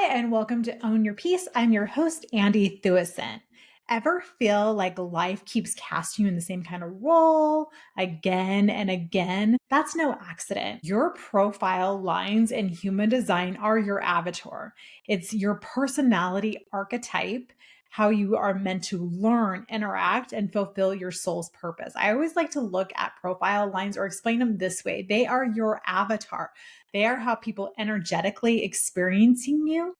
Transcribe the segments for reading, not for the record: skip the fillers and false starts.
and welcome to Own Your Peace. I'm your host, Andy Thewison. Ever feel like life keeps casting you in the same kind of role again and again? That's no accident. Your profile lines in human design are your avatar. It's your personality archetype, how you are meant to learn, interact, and fulfill your soul's purpose. I always like to look at profile lines or explain them this way. They are your avatar. They are how people energetically experiencing you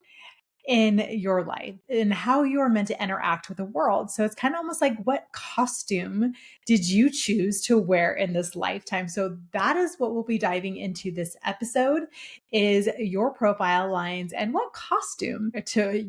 in your life and how you are meant to interact with the world. So it's kind of almost like, what costume did you choose to wear in this lifetime? So that is what we'll be diving into this episode, is your profile lines and what costume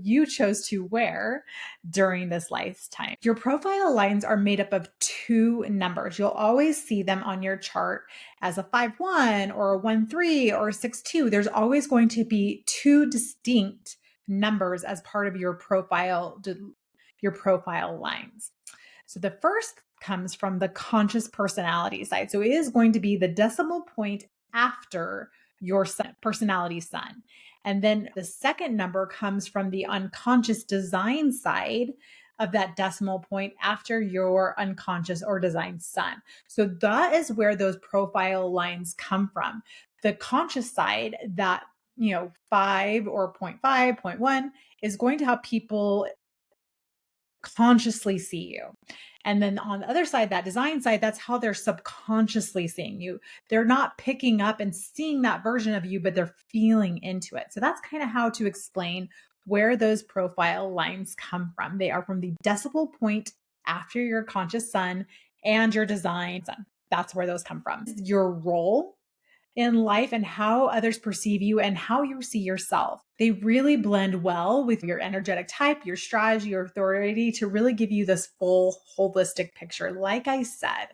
you chose to wear during this lifetime. Your profile lines are made up of two numbers. You'll always see them on your chart as a 5-1 or a 1-3 or a 6-2. There's always going to be two distinct numbers as part of your profile lines. So the first comes from the conscious personality side. So it is going to be the decimal point after your personality sun. And then the second number comes from the unconscious design side of that decimal point after your unconscious or design sun. So that is where those profile lines come from. The conscious side, that 5 or 0.5, 0.1 is going to help people consciously see you. And then on the other side, that design side, that's how they're subconsciously seeing you. They're not picking up and seeing that version of you, but they're feeling into it. So that's kind of how to explain where those profile lines come from. They are from the decimal point after your conscious sun and your design sun. That's where those come from. Your role in life and how others perceive you and how you see yourself. They really blend well with your energetic type, your strategy, your authority to really give you this full holistic picture. Like I said,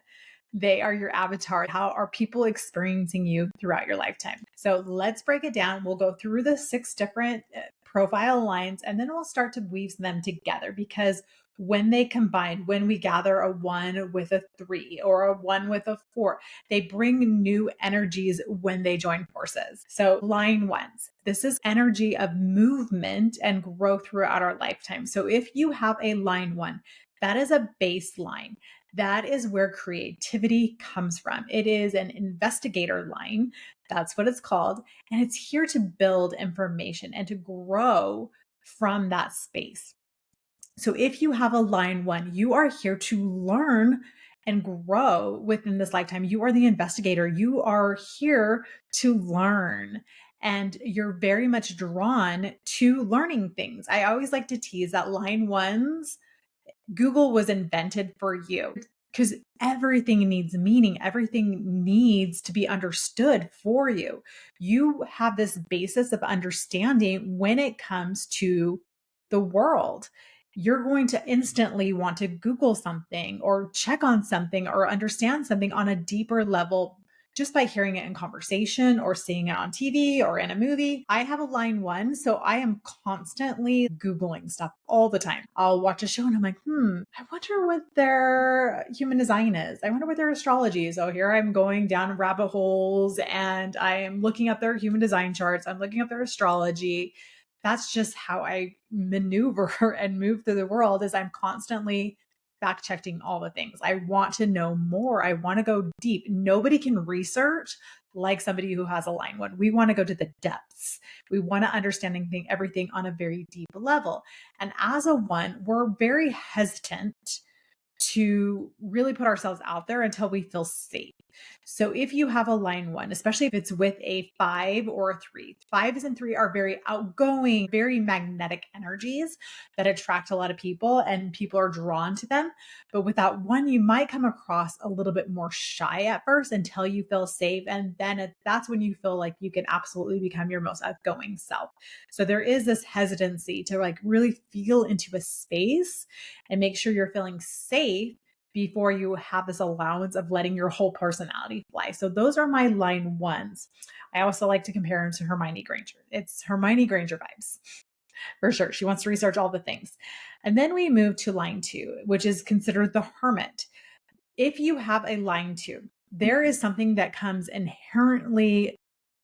they are your avatar. How are people experiencing you throughout your lifetime? So let's break it down. We'll go through the 6 different profile lines, and then we'll start to weave them together, because when they combine, when we gather a 1 with a 3 or a 1 with a 4, they bring new energies when they join forces. So line ones, this is energy of movement and growth throughout our lifetime. So if you have a line 1, that is a baseline. That is where creativity comes from. It is an investigator line. That's what it's called. And it's here to build information and to grow from that space. So if you have a line 1, you are here to learn and grow within this lifetime. You are the investigator. You are here to learn. And you're very much drawn to learning things. I always like to tease that line 1s, Google was invented for you, because everything needs meaning. Everything needs to be understood for you. You have this basis of understanding when it comes to the world. You're going to instantly want to Google something or check on something or understand something on a deeper level just by hearing it in conversation or seeing it on TV or in a movie. I have a line 1, so I am constantly Googling stuff all the time. I'll watch a show and I'm like, I wonder what their human design is. I wonder what their astrology is. So here I'm going down rabbit holes and I am looking up their human design charts. I'm looking up their astrology. That's just how I maneuver and move through the world, is I'm constantly fact checking all the things. I want to know more. I want to go deep. Nobody can research like somebody who has a line 1. We want to go to the depths. We want to understand everything on a very deep level. And as a 1, we're very hesitant to really put ourselves out there until we feel safe. So if you have a line 1, especially if it's with a 5 or a 3, 5s and 3 are very outgoing, very magnetic energies that attract a lot of people and people are drawn to them. But with that 1, you might come across a little bit more shy at first until you feel safe. And then that's when you feel like you can absolutely become your most outgoing self. So there is this hesitancy to like really feel into a space and make sure you're feeling safe before you have this allowance of letting your whole personality fly. So those are my line 1s. I also like to compare them to Hermione Granger. It's Hermione Granger vibes for sure. She wants to research all the things. And then we move to line 2, which is considered the hermit. If you have a line 2, there is something that comes inherently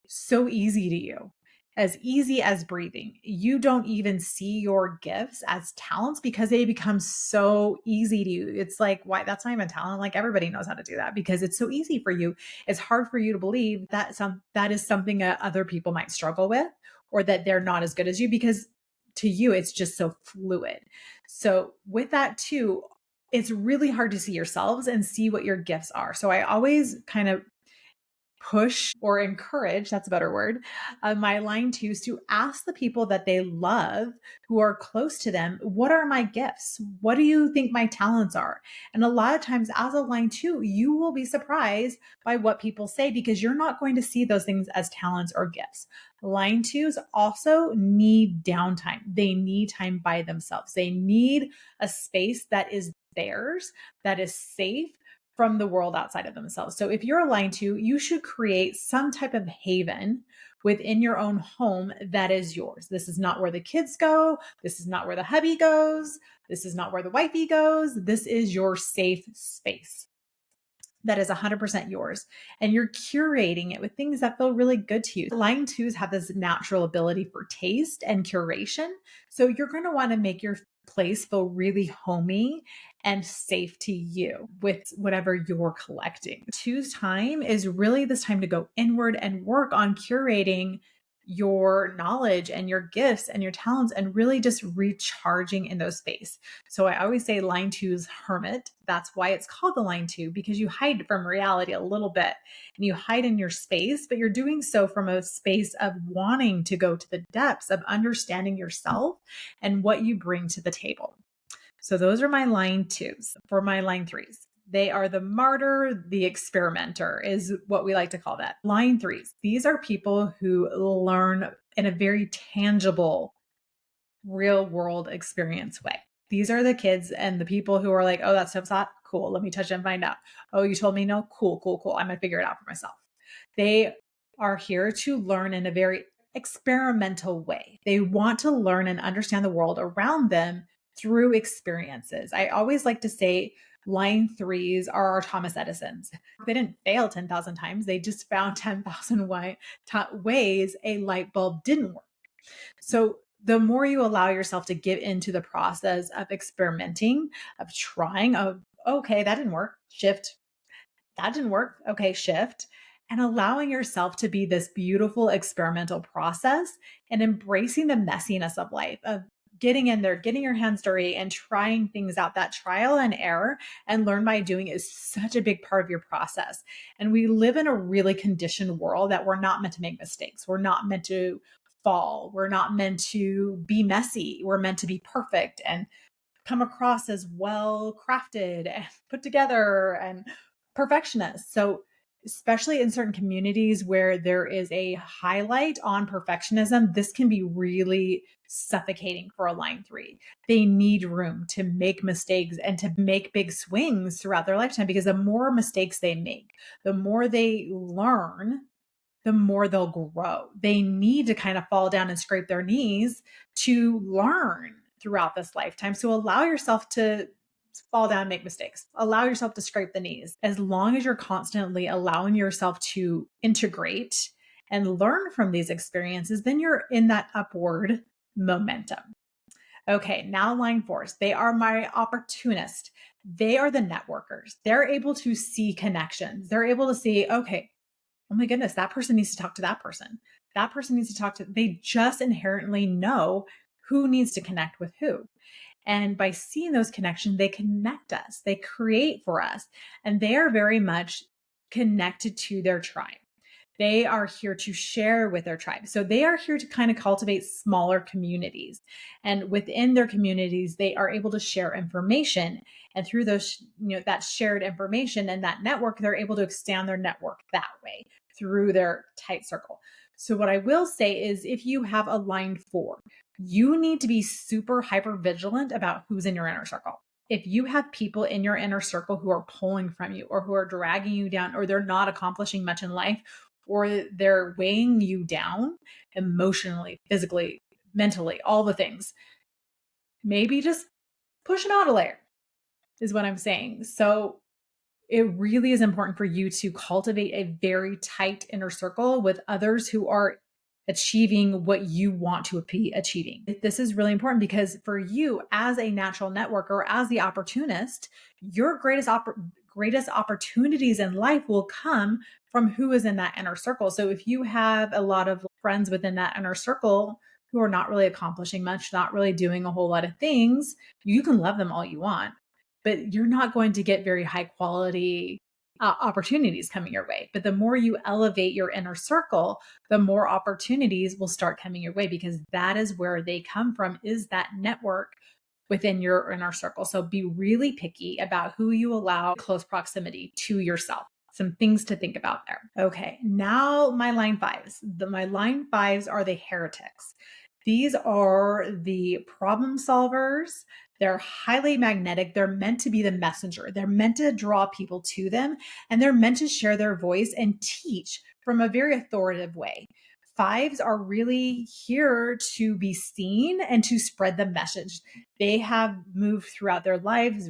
so easy to you. as easy as breathing. You don't even see your gifts as talents because they become so easy to you. It's like, why? That's not even talent. Like everybody knows how to do that because it's so easy for you. It's hard for you to believe that that is something that other people might struggle with, or that they're not as good as you, because to you it's just so fluid. So with that too, it's really hard to see yourselves and see what your gifts are. So I always kind of push or encourage, that's a better word, my line twos to ask the people that they love who are close to them, what are my gifts? What do you think my talents are? And a lot of times as a line two, you will be surprised by what people say because you're not going to see those things as talents or gifts. Line twos also need downtime. They need time by themselves. They need a space that is theirs, that is safe from the world outside of themselves. So if you're aligned to, you should create some type of haven within your own home that is yours. This is not where the kids go. This is not where the hubby goes. This is not where the wifey goes. This is your safe space that is 100% yours. And you're curating it with things that feel really good to you. Line twos have this natural ability for taste and curation. So you're going to want to make your place feel really homey and safe to you with whatever you're collecting. Two's time is really this time to go inward and work on curating your knowledge and your gifts and your talents and really just recharging in those space. So I always say line two's hermit. That's why it's called the line two, because you hide from reality a little bit and you hide in your space, but you're doing so from a space of wanting to go to the depths of understanding yourself and what you bring to the table. So those are my line twos. For my line threes, they are the martyr, the experimenter, is what we like to call that. Line threes, these are people who learn in a very tangible, real world experience way. These are the kids and the people who are like, oh, that stuff's hot. Cool. Let me touch it and find out. Oh, you told me no? Cool, cool, cool. I'm going to figure it out for myself. They are here to learn in a very experimental way. They want to learn and understand the world around them through experiences. I always like to say line threes are our Thomas Edisons. They didn't fail 10,000 times. They just found 10,000 ways a light bulb didn't work. So the more you allow yourself to get into the process of experimenting, of trying, of, okay, that didn't work, shift, that didn't work, okay, shift, and allowing yourself to be this beautiful experimental process and embracing the messiness of life, of getting in there, getting your hands dirty and trying things out. That trial and error and learn by doing is such a big part of your process. And we live in a really conditioned world that we're not meant to make mistakes. We're not meant to fall. We're not meant to be messy. We're meant to be perfect and come across as well crafted and put together and perfectionist. So, especially in certain communities where there is a highlight on perfectionism, this can be really suffocating for a line three. They need room to make mistakes and to make big swings throughout their lifetime because the more mistakes they make, the more they learn, the more they'll grow. They need to kind of fall down and scrape their knees to learn throughout this lifetime. So allow yourself to fall down, make mistakes. Allow yourself to scrape the knees. As long as you're constantly allowing yourself to integrate and learn from these experiences, then you're in that upward momentum. Okay, now line fours. They are my opportunist. They are the networkers. They're able to see connections. They're able to see, okay, oh my goodness, that person needs to talk to that person. That person needs to talk to, they just inherently know who needs to connect with who. And by seeing those connections, they connect us, they create for us, and they are very much connected to their tribe. They are here to share with their tribe. So they are here to kind of cultivate smaller communities. And within their communities, they are able to share information. And through those, that shared information and that network, they're able to expand their network that way through their tight circle. So what I will say is if you have a line four, you need to be super hyper vigilant about who's in your inner circle. If you have people in your inner circle who are pulling from you or who are dragging you down or they're not accomplishing much in life or they're weighing you down emotionally, physically, mentally, all the things, maybe just push them out a layer is what I'm saying. So it really is important for you to cultivate a very tight inner circle with others who are achieving what you want to be achieving. This is really important because for you as a natural networker, or as the opportunist, your greatest opportunities in life will come from who is in that inner circle. So if you have a lot of friends within that inner circle who are not really accomplishing much, not really doing a whole lot of things, you can love them all you want, but you're not going to get very high quality opportunities coming your way. But the more you elevate your inner circle, the more opportunities will start coming your way, because that is where they come from, is that network within your inner circle. So be really picky about who you allow close proximity to yourself. Some things to think about there. Okay, now my line fives. My line fives are the heretics. These are the problem solvers. They're highly magnetic. They're meant to be the messenger. They're meant to draw people to them, and they're meant to share their voice and teach from a very authoritative way. Fives are really here to be seen and to spread the message. They have moved throughout their lives,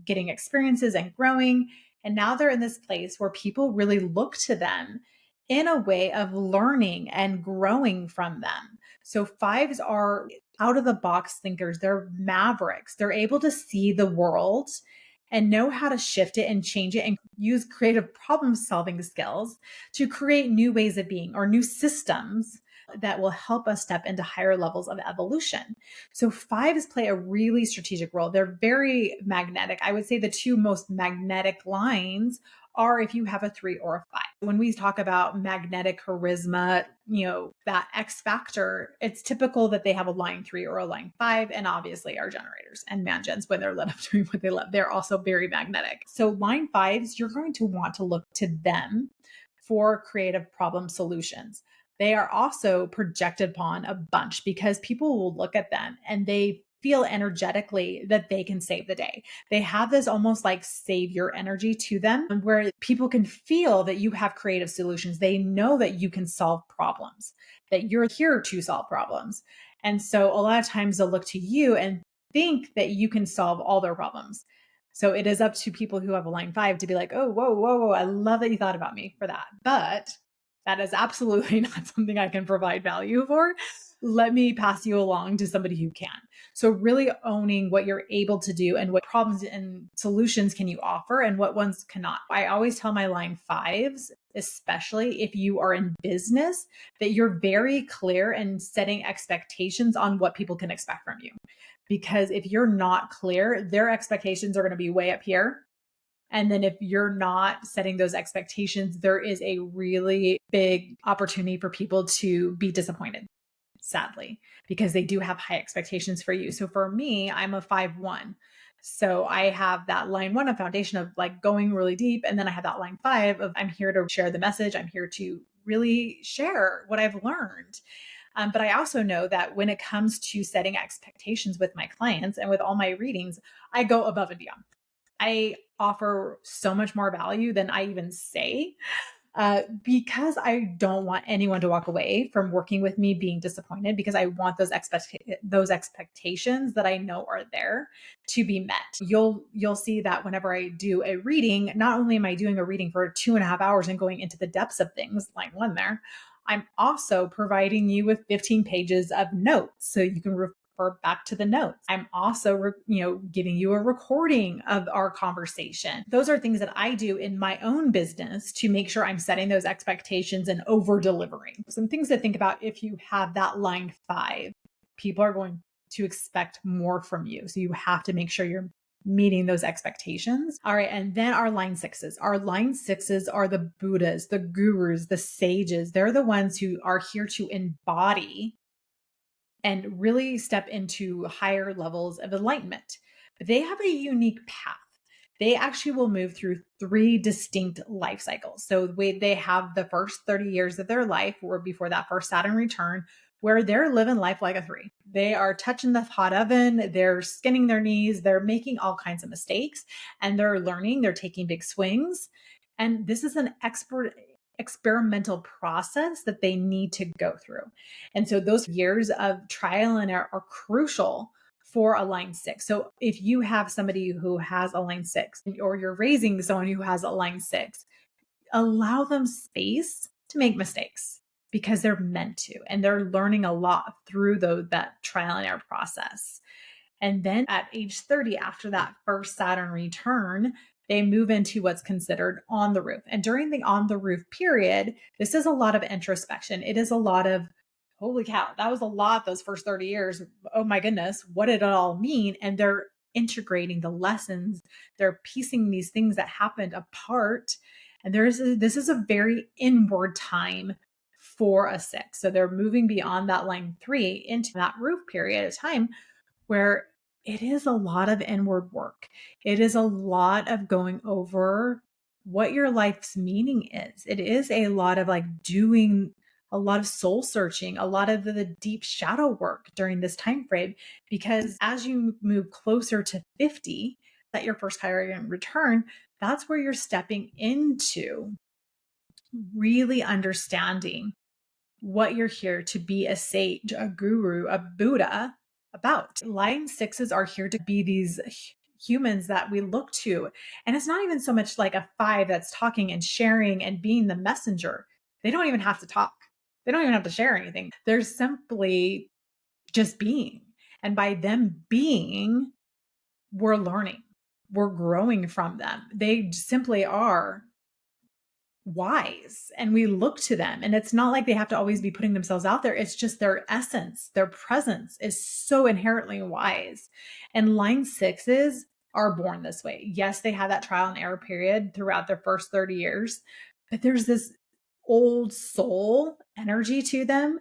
getting experiences and growing. And now they're in this place where people really look to them in a way of learning and growing from them. So fives are out of the box thinkers. They're mavericks. They're able to see the world and know how to shift it and change it and use creative problem solving skills to create new ways of being or new systems that will help us step into higher levels of evolution. So fives play a really strategic role. They're very magnetic. I would say the two most magnetic lines are if you have a 3 or a 5. When we talk about magnetic charisma, that X factor, it's typical that they have a line 3 or a line 5, and obviously our generators and mangens, when they're lit up doing what they love, they're also very magnetic. So line 5s, you're going to want to look to them for creative problem solutions. They are also projected upon a bunch because people will look at them and they feel energetically that they can save the day. They have this almost like savior energy to them where people can feel that you have creative solutions. They know that you can solve problems, that you're here to solve problems. And so a lot of times they'll look to you and think that you can solve all their problems. So it is up to people who have a line 5 to be like, oh, whoa, whoa, whoa, I love that you thought about me for that. But that is absolutely not something I can provide value for. Let me pass you along to somebody who can. So really owning what you're able to do and what problems and solutions can you offer and what ones cannot. I always tell my line 5s, especially if you are in business, that you're very clear in setting expectations on what people can expect from you. Because if you're not clear, their expectations are going to be way up here. And then if you're not setting those expectations, there is a really big opportunity for people to be disappointed, sadly, because they do have high expectations for you. So for me, I'm a 5-1. So I have that line 1 of foundation of like going really deep. And then I have that line 5 of I'm here to share the message. I'm here to really share what I've learned. But I also know that when it comes to setting expectations with my clients and with all my readings, I go above and beyond. I offer so much more value than I even say, because I don't want anyone to walk away from working with me being disappointed, because I want those expectations that I know are there to be met. You'll see that whenever I do a reading, not only am I doing a reading for 2.5 hours and going into the depths of things, line 1 there, I'm also providing you with 15 pages of notes so you can refer back to the notes. I'm also, giving you a recording of our conversation. Those are things that I do in my own business to make sure I'm setting those expectations and over delivering. Some things to think about if you have that line 5, people are going to expect more from you. So you have to make sure you're meeting those expectations. All right. And then our line 6s. Our line 6s are the Buddhas, the gurus, the sages. They're the ones who are here to embody and really step into higher levels of enlightenment. But they have a unique path. They actually will move through 3 distinct life cycles. So they have the first 30 years of their life, or before that first Saturn return, where they're living life like a 3. They are touching the hot oven, they're skinning their knees, they're making all kinds of mistakes, and they're learning, they're taking big swings. And this is an experimental process that they need to go through. And so those years of trial and error are crucial for a line 6. So if you have somebody who has a line 6, or you're raising someone who has a line 6, allow them space to make mistakes. because they're meant to, and they're learning a lot through that trial and error process. And then at age 30, after that first Saturn return, they move into what's considered on the roof. And during the on the roof period, this is a lot of introspection. It is a lot of, holy cow, that was a lot those first 30 years. Oh my goodness, what did it all mean? And they're integrating the lessons, they're piecing these things that happened apart. And this is a very inward time for a six. So they're moving beyond that line three into that roof period of time where it is a lot of inward work. It is a lot of going over what your life's meaning is. It is a lot of like doing a lot of soul searching, a lot of the deep shadow work during this time frame, because as you move closer to 50, at your first Chiron return, that's where you're stepping into really understanding what you're here to be a sage, a guru, a Buddha about. Line sixes are here to be these humans that we look to. And it's not even so much like a five that's talking and sharing and being the messenger. They don't even have to talk, they don't even have to share anything. They're simply just being. And by them being, we're learning, we're growing from them. They simply are wise and we look to them, and it's not like they have to always be putting themselves out there. It's just their essence, their presence is so inherently wise. And line sixes are born this way. Yes, they have that trial and error period throughout their first 30 years, but there's this old soul energy to them.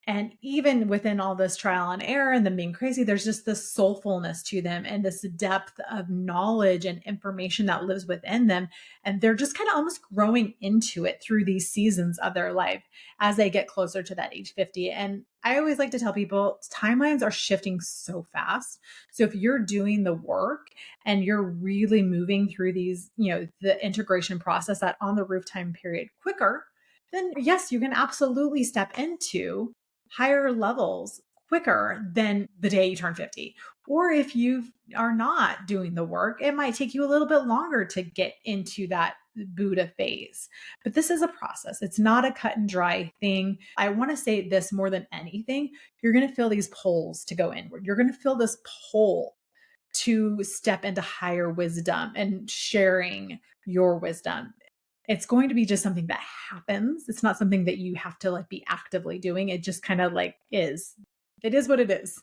And even within all this trial and error and them being crazy, there's just this soulfulness to them and this depth of knowledge and information that lives within them. And they're just kind of almost growing into it through these seasons of their life as they get closer to that age 50. And I always like to tell people timelines are shifting so fast. So if you're doing the work and you're really moving through these, the integration process, that on the roof time period quicker, then yes, you can absolutely step into higher levels quicker than the day you turn 50. Or if you are not doing the work, it might take you a little bit longer to get into that Buddha phase. But this is a process. It's not a cut and dry thing. I want to say this more than anything. You're going to feel these pulls to go inward. You're going to feel this pull to step into higher wisdom and sharing your wisdom. It's going to be just something that happens. It's not something that you have to like be actively doing. It just kind of like is. It is what it is,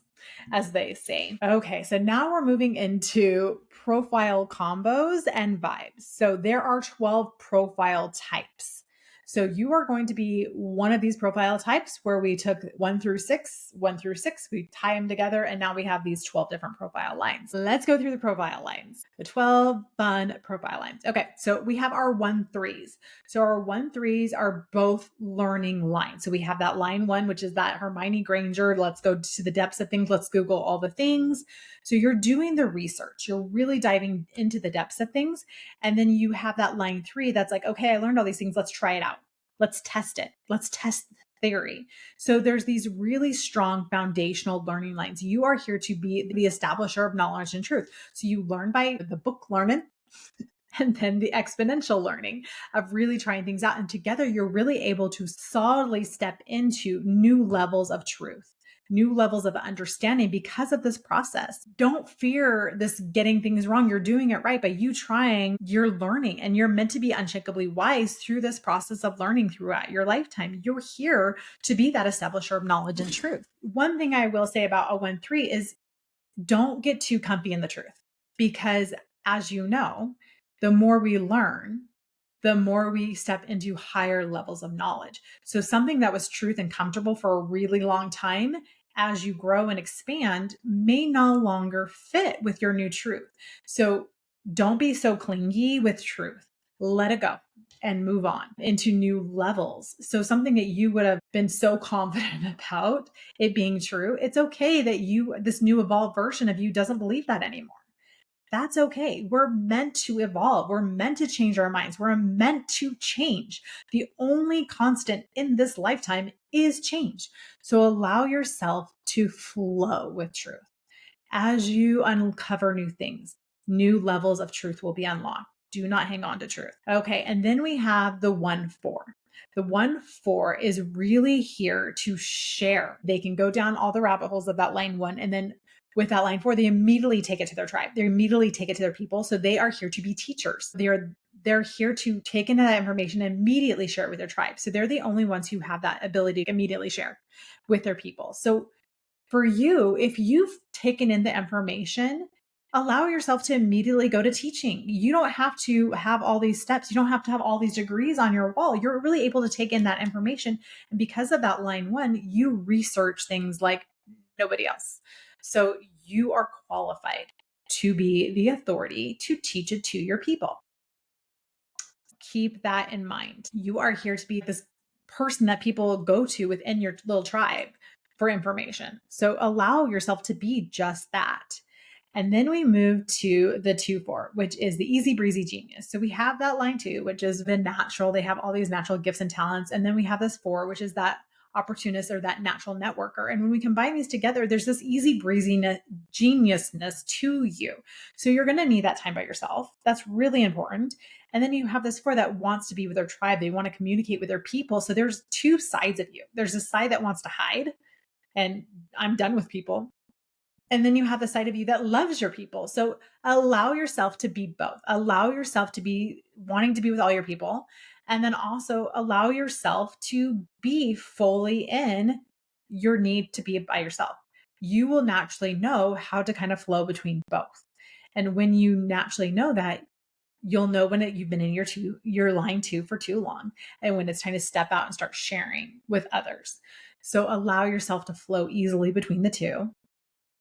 as they say. Okay, so now we're moving into profile combos and vibes. So there are 12 profile types. So you are going to be one of these profile types where we took 1 through 6, we tie them together, and now we have these 12 different profile lines. Let's go through the profile lines, the 12 fun profile lines. Okay, so we have our 1-3s. So our 1-3s are both learning lines. So we have that line 1, which is that Hermione Granger, let's go to the depths of things, let's Google all the things. So you're doing the research, you're really diving into the depths of things. And then you have that line 3 that's like, okay, I learned all these things, let's try it out. Let's test it. Let's test the theory. So there's these really strong foundational learning lines. You are here to be the establisher of knowledge and truth. So you learn by the book learning and then the exponential learning of really trying things out. And together, you're really able to solidly step into new levels of truth, new levels of understanding because of this process. Don't fear this getting things wrong. You're doing it right. By you trying, you're learning, and you're meant to be unshakably wise through this process of learning throughout your lifetime. You're here to be that establisher of knowledge and truth. One thing I will say about a 1-3 is don't get too comfy in the truth, because as you know, the more we learn, the more we step into higher levels of knowledge. So something that was truth and comfortable for a really long time, as you grow and expand, may no longer fit with your new truth. So don't be so clingy with truth. Let it go and move on into new levels. So something that you would have been so confident about it being true, it's okay that this new evolved version of you doesn't believe that anymore. That's okay. We're meant to evolve. We're meant to change our minds. We're meant to change. The only constant in this lifetime is change. So allow yourself to flow with truth. As you uncover new things, new levels of truth will be unlocked. Do not hang on to truth. Okay. And then we have the 1-4. The 1-4 is really here to share. They can go down all the rabbit holes of that line 1. And then with that line 4, they immediately take it to their tribe. They immediately take it to their people. So they are here to be teachers. They're here to take into that information and immediately share it with their tribe. So they're the only ones who have that ability to immediately share with their people. So for you, if you've taken in the information, allow yourself to immediately go to teaching. You don't have to have all these steps. You don't have to have all these degrees on your wall. You're really able to take in that information. And because of that line 1, you research things like nobody else. So you are qualified to be the authority to teach it to your people. Keep that in mind. You are here to be this person that people go to within your little tribe for information. So allow yourself to be just that. And then we move to the 2-4, which is the easy breezy genius. So we have that line 2, which is the natural. They have all these natural gifts and talents. And then we have this 4, which is that opportunist or that natural networker. And when we combine these together, there's this easy breeziness, geniusness to you. So you're going to need that time by yourself. That's really important. And then you have this 4 that wants to be with their tribe. They want to communicate with their people. So there's 2 sides of you. There's a side that wants to hide and I'm done with people. And then you have the side of you that loves your people. So allow yourself to be both. Allow yourself to be wanting to be with all your people. And then also allow yourself to be fully in your need to be by yourself. You will naturally know how to kind of flow between both. And when you naturally know that, you'll know when you've been in your line 2 for too long and when it's time to step out and start sharing with others. So allow yourself to flow easily between the 2.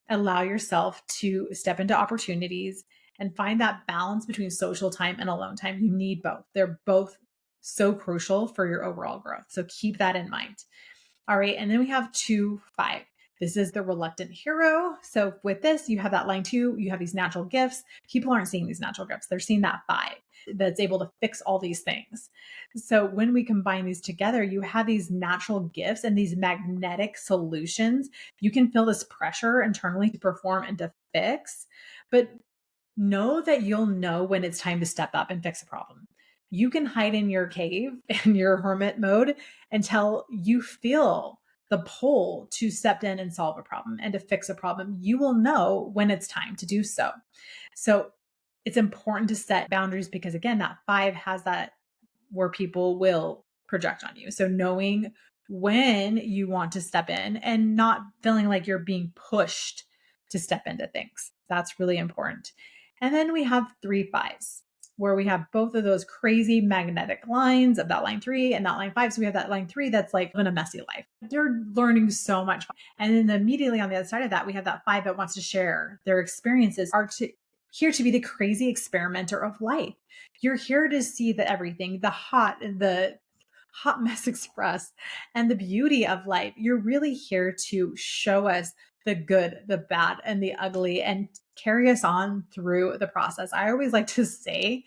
Allow yourself to step into opportunities and find that balance between social time and alone time. You need both. They're both so crucial for your overall growth. So keep that in mind. All right. And then we have 2-5. This is the reluctant hero. So with this, you have that line 2, you have these natural gifts. People aren't seeing these natural gifts. They're seeing that 5 that's able to fix all these things. So when we combine these together, you have these natural gifts and these magnetic solutions. You can feel this pressure internally to perform and to fix, but know that you'll know when it's time to step up and fix a problem. You can hide in your cave in your hermit mode until you feel the pull to step in and solve a problem and to fix a problem. You will know when it's time to do so. So it's important to set boundaries because, again, that 5 has that where people will project on you. So knowing when you want to step in and not feeling like you're being pushed to step into things. That's really important. And then we have 3-5s where we have both of those crazy magnetic lines of that line 3 and that line 5. So we have that line 3 that's like living a messy life. They're learning so much. And then immediately on the other side of that, we have that 5 that wants to share their experiences, here to be the crazy experimenter of life. You're here to see everything, the hot mess express and the beauty of life. You're really here to show us the good, the bad, and the ugly and carry us on through the process. I always like to say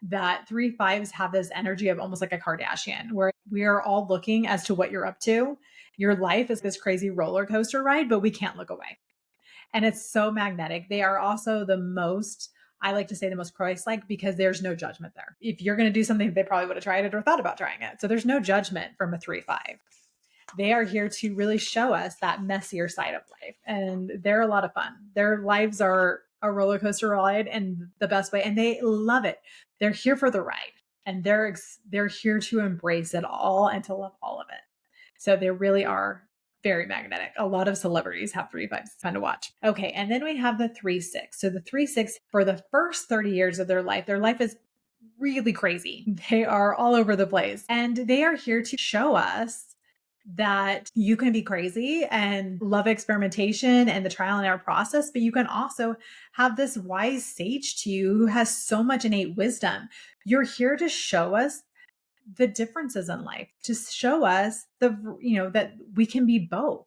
that 3-5s have this energy of almost like a Kardashian, where we are all looking as to what you're up to. Your life is this crazy roller coaster ride, but we can't look away. And it's so magnetic. They are also I like to say the most Christ-like because there's no judgment there. If you're going to do something, they probably would have tried it or thought about trying it. So there's no judgment from a 3-5. They are here to really show us that messier side of life. And they're a lot of fun. Their lives are a roller coaster ride in the best way. And they love it. They're here for the ride. And they're here to embrace it all and to love all of it. So they really are very magnetic. A lot of celebrities have 3-5s. It's fun to watch. Okay. And then we have the 3-6. So the 3-6, for the first 30 years of their life is really crazy. They are all over the place. And they are here to show us that you can be crazy and love experimentation and the trial and error process, but you can also have this wise sage to you who has so much innate wisdom. You're here to show us the differences in life, to show us that we can be both,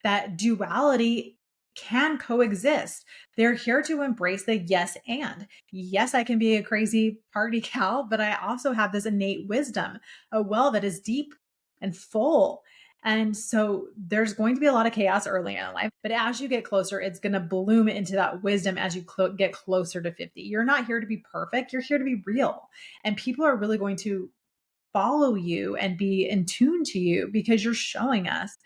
that duality can coexist. They're here to embrace the yes and. Yes, I can be a crazy party gal, but I also have this innate wisdom, a well that is deep and full. And so there's going to be a lot of chaos early in life, but as you get closer, it's going to bloom into that wisdom as you get closer to 50. You're not here to be perfect. You're here to be real. And people are really going to follow you and be in tune to you because you're showing us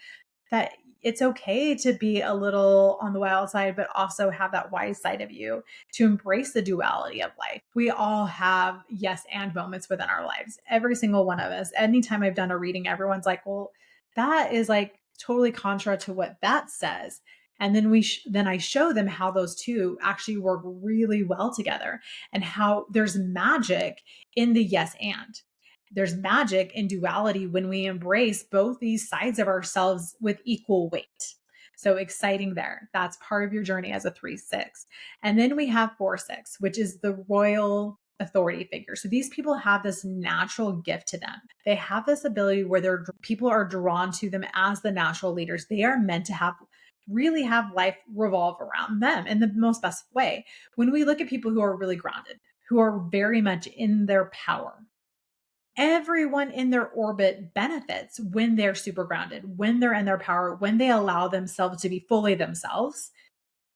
that it's okay to be a little on the wild side, but also have that wise side of you to embrace the duality of life. We all have yes and moments within our lives. Every single one of us. Anytime I've done a reading, everyone's like, well, that is like totally contra to what that says. And then then I show them how those two actually work really well together and how there's magic in the yes and. There's magic in duality when we embrace both these sides of ourselves with equal weight. So exciting there. That's part of your journey as a 3-6. And then we have 4-6, which is the royal authority figure. So these people have this natural gift to them. They have this ability where people are drawn to them as the natural leaders. They are meant to really have life revolve around them in the most best way. When we look at people who are really grounded, who are very much in their power, everyone in their orbit benefits when they're super grounded, when they're in their power, when they allow themselves to be fully themselves.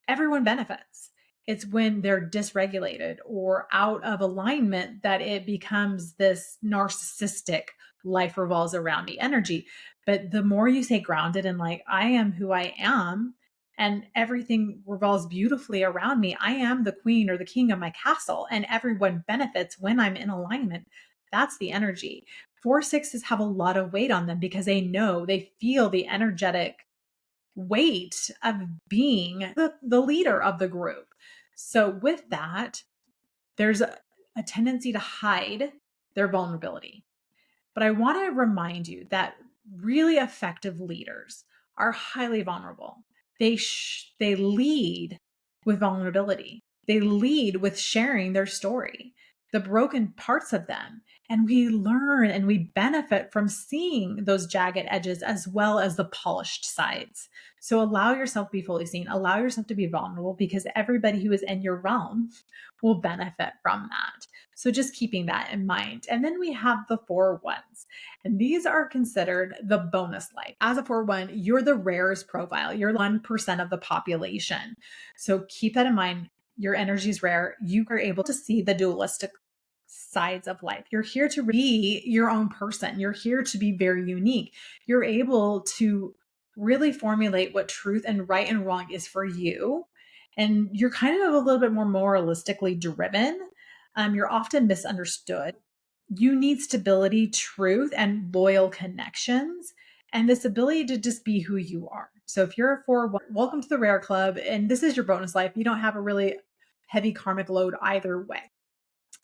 Everyone benefits. It's when they're dysregulated or out of alignment that it becomes this narcissistic life revolves around me energy. But the more you stay grounded and like, I am who I am, and everything revolves beautifully around me. I am the queen or the king of my castle, and everyone benefits when I'm in alignment. That's the energy. 4-6s have a lot of weight on them because they feel the energetic weight of being the leader of the group. So with that, there's a tendency to hide their vulnerability. But I want to remind you that really effective leaders are highly vulnerable. They lead with vulnerability. They lead with sharing their story, the broken parts of them. And we learn and we benefit from seeing those jagged edges as well as the polished sides. So allow yourself to be fully seen, allow yourself to be vulnerable because everybody who is in your realm will benefit from that. So just keeping that in mind. And then we have the 4-1s. And these are considered the bonus life. As a 4-1, you're the rarest profile. You're 1% of the population. So keep that in mind. Your energy is rare. You are able to see the dualistic sides of life. You're here to be your own person. You're here to be very unique. You're able to really formulate what truth and right and wrong is for you. And you're kind of a little bit more moralistically driven. You're often misunderstood. You need stability, truth, and loyal connections, and this ability to just be who you are. So if you're a 4-1, welcome to the Rare Club, and this is your bonus life. You don't have a really heavy karmic load either way.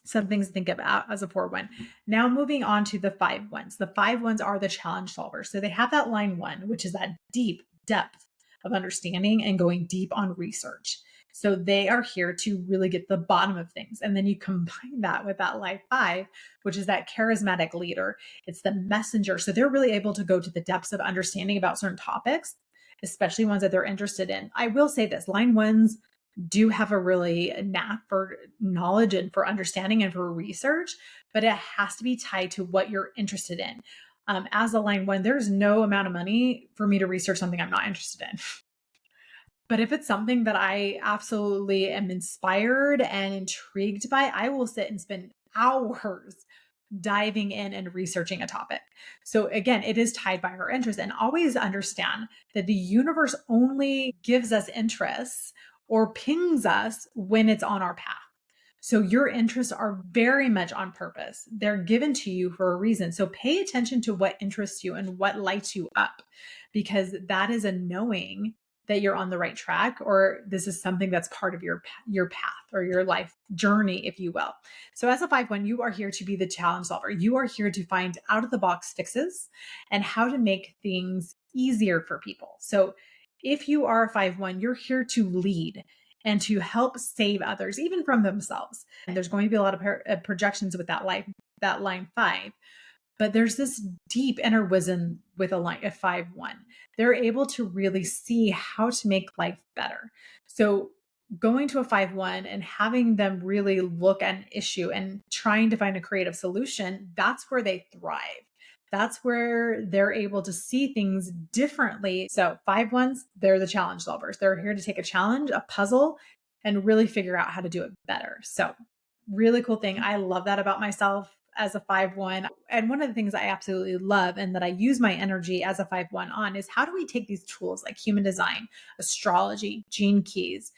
Some things to think about as a 4-1. Now moving on to the 5-1s. The 5-1s are the challenge solvers. So they have that line 1, which is that deep depth of understanding and going deep on research. So they are here to really get the bottom of things. And then you combine that with that life 5, which is that charismatic leader. It's the messenger. So they're really able to go to the depths of understanding about certain topics, especially ones that they're interested in. I will say this, line 1s do have a really knack for knowledge and for understanding and for research, but it has to be tied to what you're interested in. As a line 1, there's no amount of money for me to research something I'm not interested in. But if it's something that I absolutely am inspired and intrigued by, I will sit and spend hours diving in and researching a topic. So again, it is tied by our interest, and always understand that the universe only gives us interests or pings us when it's on our path. So your interests are very much on purpose. They're given to you for a reason. So pay attention to what interests you and what lights you up, because that is a knowing that you're on the right track, or this is something that's part of your path or your life journey, if you will. So as a 5-1, you are here to be the challenge solver. You are here to find out of the box fixes and how to make things easier for people. So if you are a 5-1, you're here to lead and to help save others, even from themselves. And there's going to be a lot of projections with that line 5. But there's this deep inner wisdom with a 5-1. They're able to really see how to make life better. So going to a 5-1 and having them really look at an issue and trying to find a creative solution, that's where they thrive. That's where they're able to see things differently. So 5-1s, they're the challenge solvers. They're here to take a challenge, a puzzle, and really figure out how to do it better. So really cool thing. I love that about myself. as a 5-1. And one of the things I absolutely love and that I use my energy as a 5-1 on is how do we take these tools like human design, astrology, gene keys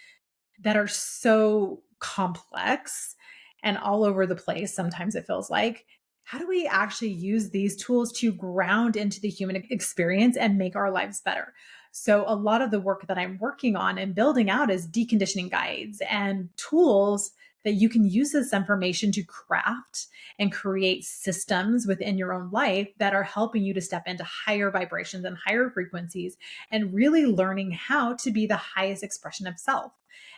that are so complex and all over the place, sometimes it feels like. How do we actually use these tools to ground into the human experience and make our lives better? So, a lot of the work that I'm working on and building out is deconditioning guides and tools that you can use this information to craft and create systems within your own life that are helping you to step into higher vibrations and higher frequencies and really learning how to be the highest expression of self.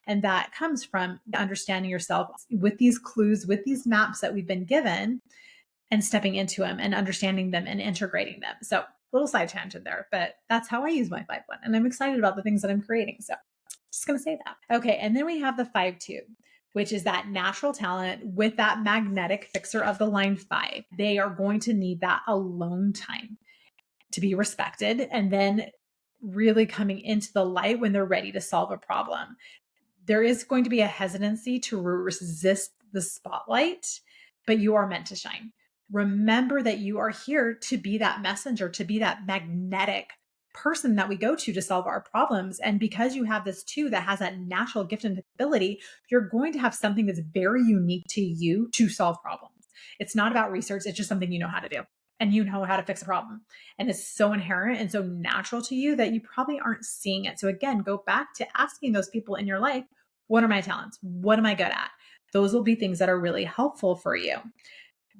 And that comes from understanding yourself with these clues, with these maps that we've been given, and stepping into them and understanding them and integrating them. So, little side tangent there, but that's how I use my 5-1. And I'm excited about the things that I'm creating. So, just going to say that. Okay. And then we have the 5-2, which is that natural talent with that magnetic fixer of the line 5. They are going to need that alone time to be respected and then really coming into the light when they're ready to solve a problem. There is going to be a hesitancy to resist the spotlight, but you are meant to shine. Remember that you are here to be that messenger, to be that magnetic person that we go to solve our problems. And because you have this too that has that natural gift and ability, you're going to have something that's very unique to you to solve problems. It's not about research, it's just something you know how to do and you know how to fix a problem. And it's so inherent and so natural to you that you probably aren't seeing it. So again, go back to asking those people in your life, what are my talents? What am I good at? Those will be things that are really helpful for you.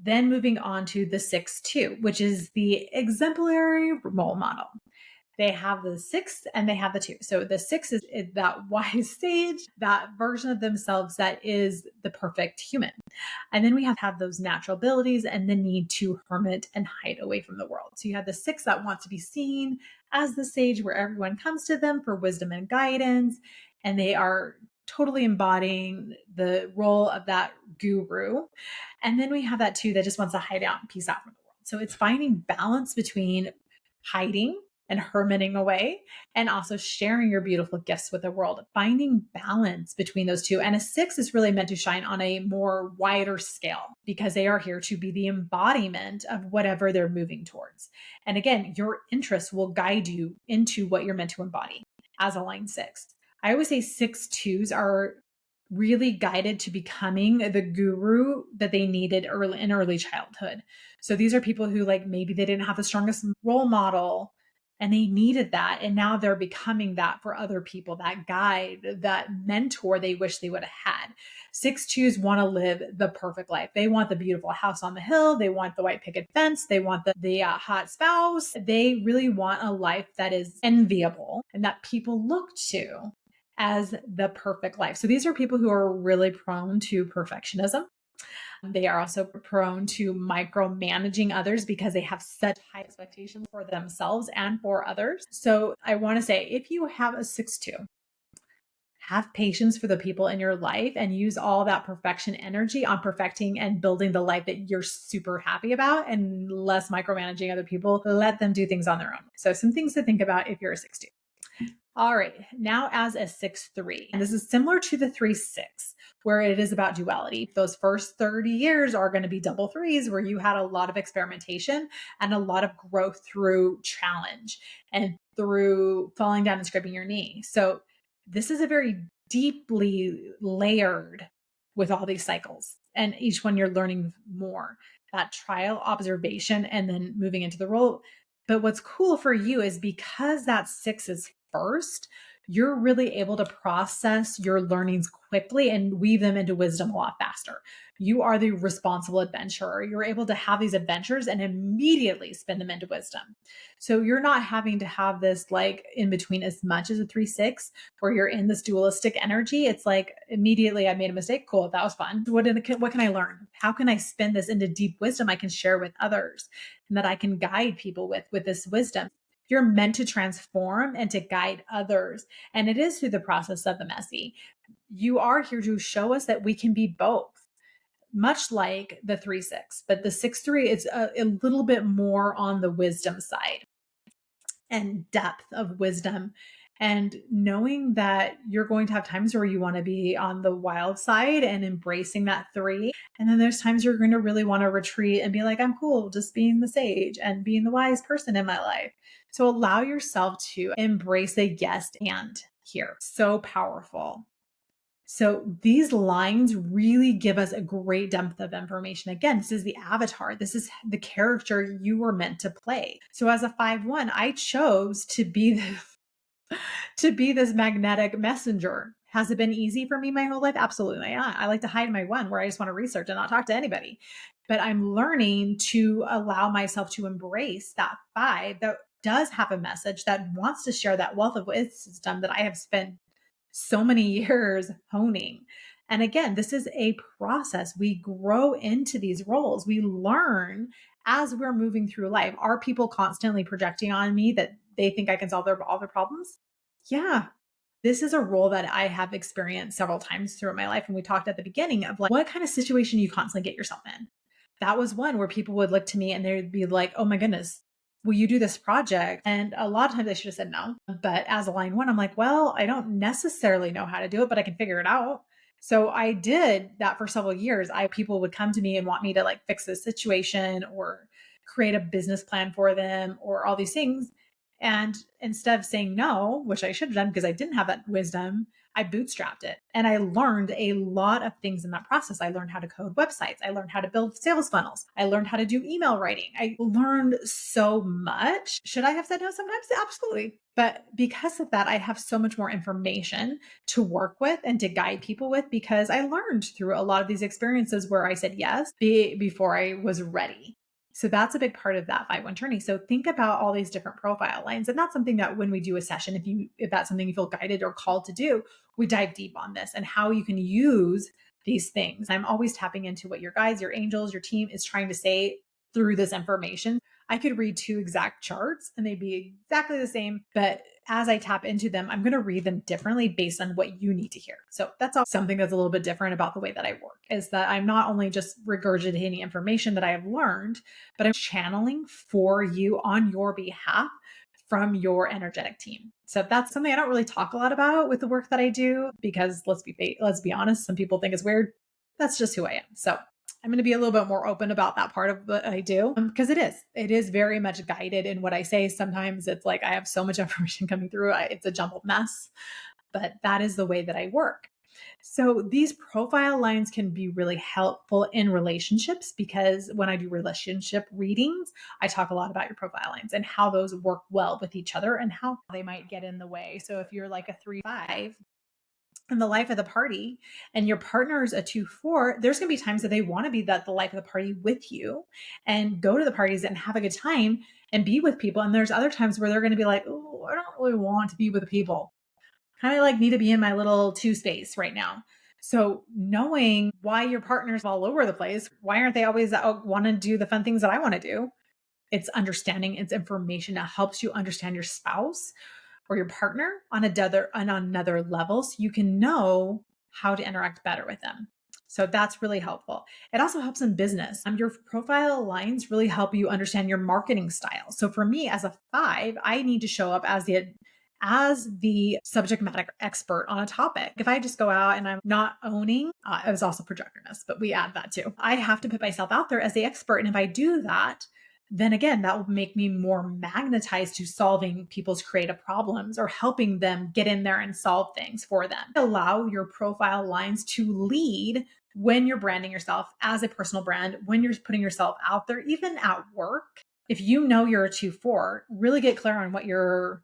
Then moving on to the 6-2, which is the exemplary role model. They have the 6 and they have the 2. So the 6 is that wise sage, that version of themselves that is the perfect human. And then we have those natural abilities and the need to hermit and hide away from the world. So you have the 6 that wants to be seen as the sage where everyone comes to them for wisdom and guidance. And they are totally embodying the role of that guru. And then we have that 2 that just wants to hide out and peace out from the world. So it's finding balance between hiding and hermiting away and also sharing your beautiful gifts with the world, finding balance between those two. And a 6 is really meant to shine on a more wider scale because they are here to be the embodiment of whatever they're moving towards. And again, your interests will guide you into what you're meant to embody as a line 6. I always say 6-2s are really guided to becoming the guru that they needed in early childhood. So these are people who like maybe they didn't have the strongest role model and they needed that. And now they're becoming that for other people, that guide, that mentor they wish they would have had. 6-2s want to live the perfect life. They want the beautiful house on the hill. They want the white picket fence. They want the hot spouse. They really want a life that is enviable and that people look to as the perfect life. So these are people who are really prone to perfectionism. They are also prone to micromanaging others because they have such high expectations for themselves and for others. So I want to say, if you have a 6-2, have patience for the people in your life and use all that perfection energy on perfecting and building the life that you're super happy about and less micromanaging other people. Let them do things on their own. So some things to think about if you're a 6-2. All right, now as a 6-3, and this is similar to the 3-6, where it is about duality. Those first 30 years are going to be double 3s, where you had a lot of experimentation and a lot of growth through challenge and through falling down and scraping your knee. So this is a very deeply layered with all these cycles, and each one you're learning more. That trial, observation, and then moving into the role. But what's cool for you is because that 6 is first, you're really able to process your learnings quickly and weave them into wisdom a lot faster. You are the responsible adventurer. You're able to have these adventures and immediately spin them into wisdom. So you're not having to have this like in between as much as a 3-6 where you're in this dualistic energy. It's like immediately I made a mistake. Cool. That was fun. What can I learn? How can I spin this into deep wisdom I can share with others and that I can guide people with this wisdom? You're meant to transform and to guide others. And it is through the process of the messy. You are here to show us that we can be both, much like the 3-6, but the 6-3 is a little bit more on the wisdom side and depth of wisdom And knowing that you're going to have times where you want to be on the wild side and embracing that three. And then there's times you're going to really want to retreat and be like, I'm cool, just being the sage and being the wise person in my life. So allow yourself to embrace a yes and here. So powerful. So these lines really give us a great depth of information. Again, this is the avatar. This is the character you were meant to play. So as a 5-1, I chose to be to be this magnetic messenger. Has it been easy for me my whole life? Absolutely not. I like to hide my one where I just want to research and not talk to anybody. But I'm learning to allow myself to embrace that 5 that does have a message, that wants to share that wealth of wisdom that I have spent so many years honing. And again, this is a process. We grow into these roles. We learn as we're moving through life. Are people constantly projecting on me that they think I can solve all their problems? Yeah. This is a role that I have experienced several times throughout my life. And we talked at the beginning of like, what kind of situation you constantly get yourself in. That was one where people would look to me and they'd be like, oh my goodness, will you do this project? And a lot of times I should have said no. But as a line one, I'm like, well, I don't necessarily know how to do it, but I can figure it out. So I did that for several years. People would come to me and want me to like fix this situation or create a business plan for them or all these things. And instead of saying no, which I should have done because I didn't have that wisdom, I bootstrapped it. And I learned a lot of things in that process. I learned how to code websites. I learned how to build sales funnels. I learned how to do email writing. I learned so much. Should I have said no sometimes? Absolutely. But because of that, I have so much more information to work with and to guide people with because I learned through a lot of these experiences where I said yes before I was ready. So that's a big part of that 5-1 journey. So think about all these different profile lines. And that's something that when we do a session, if that's something you feel guided or called to do, we dive deep on this and how you can use these things. I'm always tapping into what your guides, your angels, your team is trying to say through this information. I could read 2 exact charts and they'd be exactly the same, but as I tap into them, I'm going to read them differently based on what you need to hear. So that's all something that's a little bit different about the way that I work is that I'm not only just regurgitating information that I have learned, but I'm channeling for you on your behalf from your energetic team. So that's something I don't really talk a lot about with the work that I do because let's be honest, some people think it's weird. That's just who I am. So I'm going to be a little bit more open about that part of what I do because it is very much guided in what I say. Sometimes it's like I have so much information coming through. It's a jumbled mess, but that is the way that I work. So these profile lines can be really helpful in relationships because when I do relationship readings, I talk a lot about your profile lines and how those work well with each other and how they might get in the way. So if you're like a 3-5, in the life of the party and your partner is a 2-4, there's going to be times that they want to be the life of the party with you and go to the parties and have a good time and be with people. And there's other times where they're going to be like, oh, I don't really want to be with the people. Kind of like need to be in my little 2 space right now. So knowing why your partner's all over the place, why aren't they always want to do the fun things that I want to do? It's understanding, it's information that helps you understand your spouse or your partner on another level so you can know how to interact better with them. So that's really helpful. It also helps in business. Your profile lines really help you understand your marketing style. So for me as a 5, I need to show up as the subject matter expert on a topic. If I just go out and I'm not owning, it was also projectorness, but we add that too. I have to put myself out there as the expert. And if I do that, then again, that will make me more magnetized to solving people's creative problems or helping them get in there and solve things for them. Allow your profile lines to lead when you're branding yourself as a personal brand, when you're putting yourself out there, even at work. If you know you're a 2-4, really get clear on what your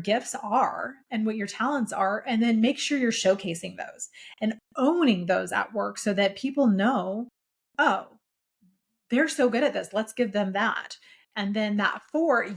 gifts are and what your talents are, and then make sure you're showcasing those and owning those at work so that people know, oh, they're so good at this. Let's give them that. And then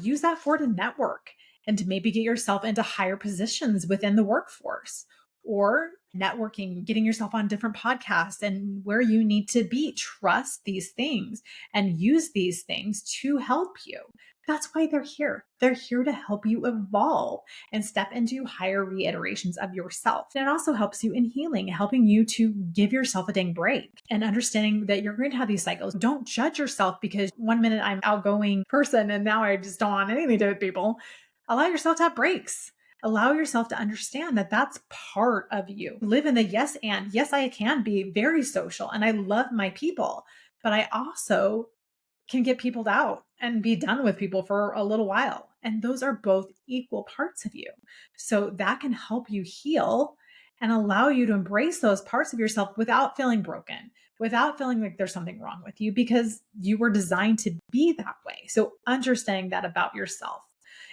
use that 4 to network and to maybe get yourself into higher positions within the workforce or networking, getting yourself on different podcasts and where you need to be. Trust these things and use these things to help you. That's why they're here. They're here to help you evolve and step into higher reiterations of yourself. And it also helps you in healing, helping you to give yourself a dang break and understanding that you're going to have these cycles. Don't judge yourself because one minute I'm an outgoing person and now I just don't want anything to do with people. Allow yourself to have breaks. Allow yourself to understand that that's part of you. Live in the yes and. Yes, I can be very social and I love my people, but I also can get peopled out and be done with people for a little while. And those are both equal parts of you. So that can help you heal and allow you to embrace those parts of yourself without feeling broken, without feeling like there's something wrong with you because you were designed to be that way. So understanding that about yourself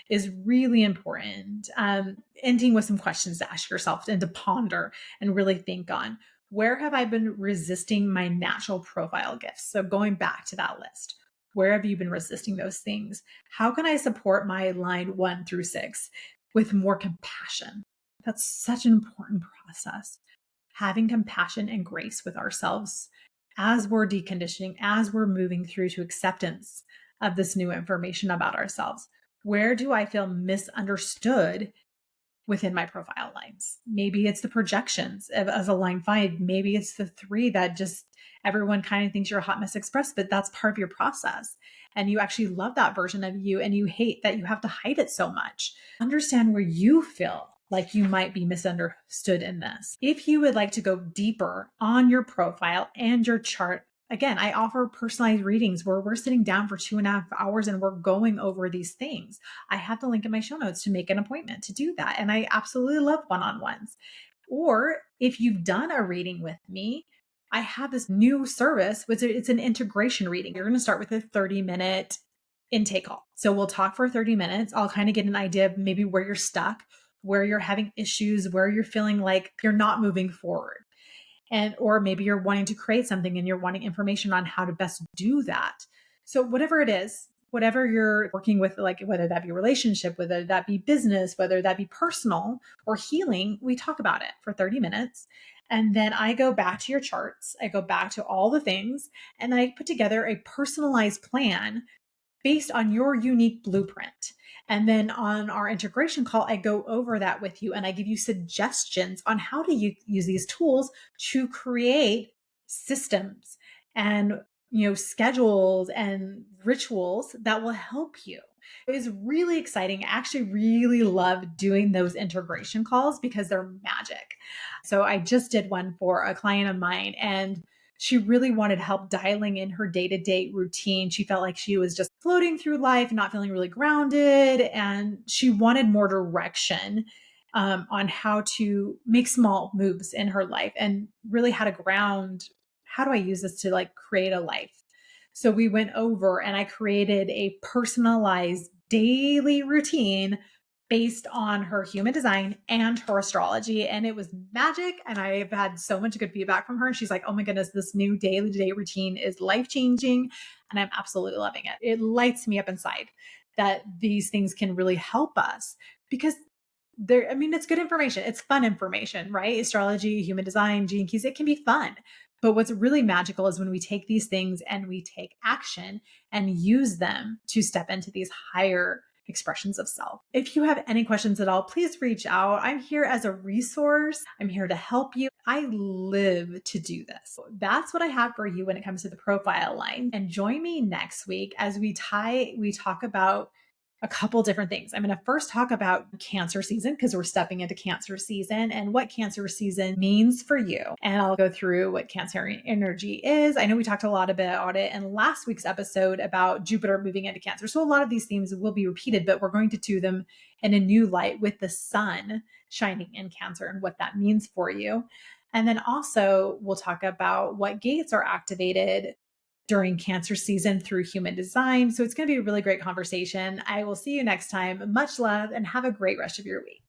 is really important. Ending with some questions to ask yourself and to ponder and really think on, where have I been resisting my natural profile gifts? So going back to that list, where have you been resisting those things? How can I support my line 1 through 6 with more compassion? That's such an important process. Having compassion and grace with ourselves as we're deconditioning, as we're moving through to acceptance of this new information about ourselves. Where do I feel misunderstood within my profile lines? Maybe it's the projections as a line 5. Maybe it's the 3 that just everyone kind of thinks you're a hot mess express, but that's part of your process. And you actually love that version of you and you hate that you have to hide it so much. Understand where you feel like you might be misunderstood in this. If you would like to go deeper on your profile and your chart, again, I offer personalized readings where we're sitting down for 2.5 hours and we're going over these things. I have the link in my show notes to make an appointment to do that. And I absolutely love one-on-ones. Or if you've done a reading with me, I have this new service, which it's an integration reading. You're going to start with a 30-minute intake call. So we'll talk for 30 minutes. I'll kind of get an idea of maybe where you're stuck, where you're having issues, where you're feeling like you're not moving forward. And or maybe you're wanting to create something and you're wanting information on how to best do that. So whatever it is, whatever you're working with, like whether that be relationship, whether that be business, whether that be personal or healing, we talk about it for 30 minutes. And then I go back to your charts. I go back to all the things and I put together a personalized plan based on your unique blueprint. And then on our integration call, I go over that with you and I give you suggestions on how to use these tools to create systems and schedules and rituals that will help you. It is really exciting. I actually really love doing those integration calls because they're magic. So I just did one for a client of mine and she really wanted help dialing in her day-to-day routine. She felt like she was just floating through life, not feeling really grounded, and she wanted more direction on how to make small moves in her life and really how to ground. How do I use this to like create a life? So we went over and I created a personalized daily routine based on her human design and her astrology. And it was magic. And I've had so much good feedback from her. And she's like, oh my goodness, this new daily to day routine is life changing. And I'm absolutely loving it. It lights me up inside that these things can really help us because it's good information. It's fun information, right? Astrology, human design, gene keys, it can be fun. But what's really magical is when we take these things and we take action and use them to step into these higher expressions of self. If you have any questions at all, please reach out. I'm here as a resource. I'm here to help you. I live to do this. That's what I have for you when it comes to the profile line. And join me next week as we talk about a couple different things. I'm going to first talk about Cancer season because we're stepping into Cancer season and what Cancer season means for you. And I'll go through what Cancer energy is. I know we talked a lot about it in last week's episode about Jupiter moving into Cancer. So a lot of these themes will be repeated, but we're going to do them in a new light with the sun shining in Cancer and what that means for you. And then also we'll talk about what gates are activated during Cancer season through human design. So it's going to be a really great conversation. I will see you next time. Much love and have a great rest of your week.